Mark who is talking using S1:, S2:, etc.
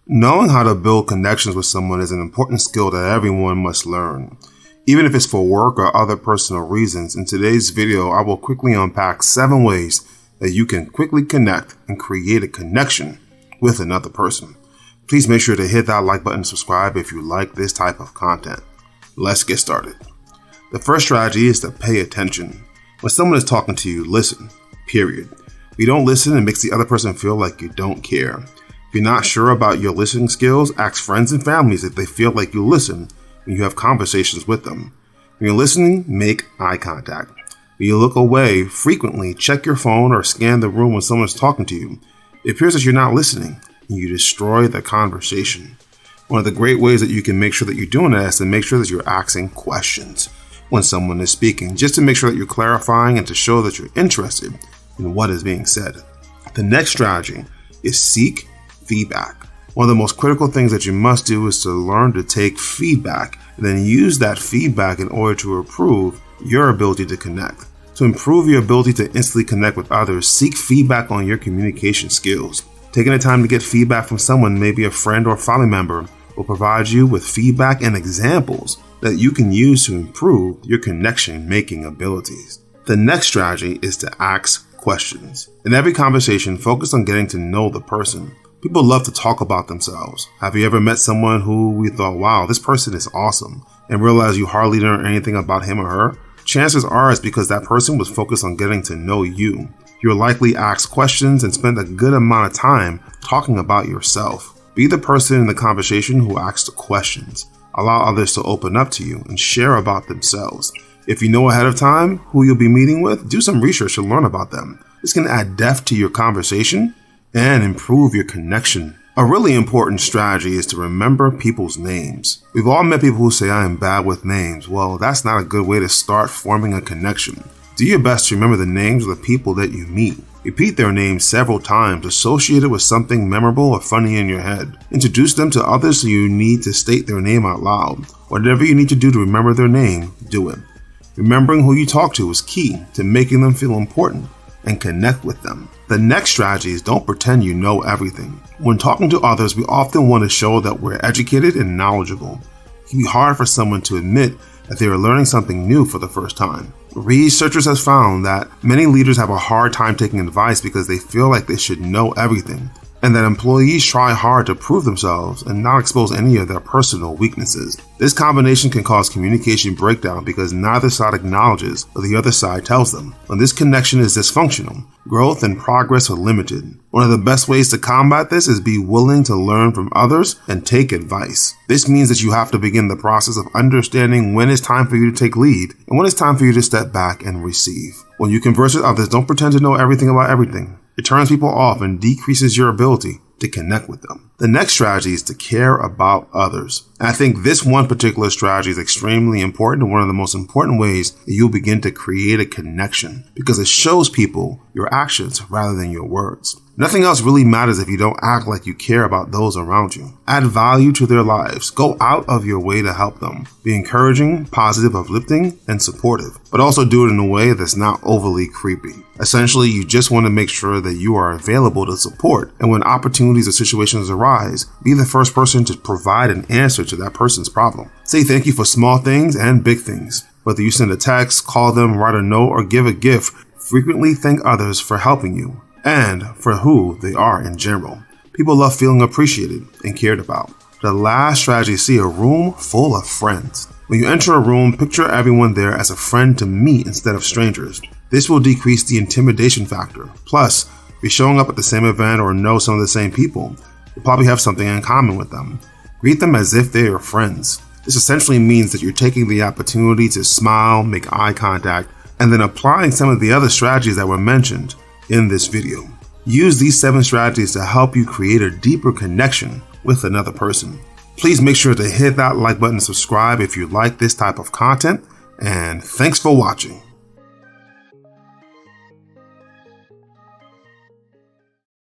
S1: Knowing how to build connections with someone is an important skill that everyone must learn. Even if it's for work or other personal reasons, in today's video, I will quickly unpack 7 ways that you can quickly connect and create a connection with another person. Please make sure to hit that like button and subscribe if you like this type of content. Let's get started. The first strategy is to pay attention. When someone is talking to you, listen, period. If you don't listen, it makes the other person feel like you don't care. If you're not sure about your listening skills, ask friends and families if they feel like you listen when you have conversations with them. When you're listening, make eye contact. When you look away, frequently check your phone or scan the room when someone's talking to you. It appears that you're not listening, and you destroy the conversation. One of the great ways that you can make sure that you're doing that is to make sure that you're asking questions when someone is speaking, just to make sure that you're clarifying and to show that you're interested in what is being said. The next strategy is seek feedback. One of the most critical things that you must do is to learn to take feedback and then use that feedback in order to improve your ability to connect. To improve your ability to instantly connect with others, seek feedback on your communication skills. Taking the time to get feedback from someone, maybe a friend or family member, will provide you with feedback and examples that you can use to improve your connection making abilities. The next strategy is to ask questions. In every conversation, focus on getting to know the person. People love to talk about themselves. Have you ever met someone who we thought, wow, this person is awesome, and realized you hardly learned anything about him or her? Chances are it's because that person was focused on getting to know you. You'll likely ask questions and spend a good amount of time talking about yourself. Be the person in the conversation who asks the questions. Allow others to open up to you and share about themselves. If you know ahead of time who you'll be meeting with, do some research to learn about them. This can add depth to your conversation and improve your connection. A really important strategy is to remember people's names. We've all met people who say, I am bad with names. Well, that's not a good way to start forming a connection. Do your best to remember the names of the people that you meet. Repeat their names several times, associated with something memorable or funny in your head. Introduce them to others so you need to state their name out loud. Whatever you need to do to remember their name, do it. Remembering who you talk to is key to making them feel important and connect with them. The next strategy is don't pretend you know everything. When talking to others, we often want to show that we're educated and knowledgeable. It can be hard for someone to admit that they are learning something new for the first time. Researchers have found that many leaders have a hard time taking advice because they feel like they should know everything, and that employees try hard to prove themselves and not expose any of their personal weaknesses. This combination can cause communication breakdown because neither side acknowledges what the other side tells them. When this connection is dysfunctional, growth and progress are limited. One of the best ways to combat this is be willing to learn from others and take advice. This means that you have to begin the process of understanding when it's time for you to take lead and when it's time for you to step back and receive. When you converse with others, don't pretend to know everything about everything. It turns people off and decreases your ability to connect with them. The next strategy is to care about others. And I think this one particular strategy is extremely important and one of the most important ways that you'll begin to create a connection because it shows people your actions rather than your words. Nothing else really matters if you don't act like you care about those around you. Add value to their lives. Go out of your way to help them. Be encouraging, positive, uplifting, and supportive, but also do it in a way that's not overly creepy. Essentially, you just want to make sure that you are available to support, and when opportunities or situations arise, be the first person to provide an answer to that person's problem. Say thank you for small things and big things. Whether you send a text, call them, write a note, or give a gift, frequently thank others for helping you and for who they are in general. People love feeling appreciated and cared about. The last strategy is see a room full of friends. When you enter a room, picture everyone there as a friend to meet instead of strangers. This will decrease the intimidation factor. Plus, if you're showing up at the same event or know some of the same people, you'll probably have something in common with them. Greet them as if they are friends. This essentially means that you're taking the opportunity to smile, make eye contact, and then applying some of the other strategies that were mentioned in this video. Use these 7 strategies to help you create a deeper connection with another person. Please make sure to hit that like button and subscribe if you like this type of content, and thanks for watching.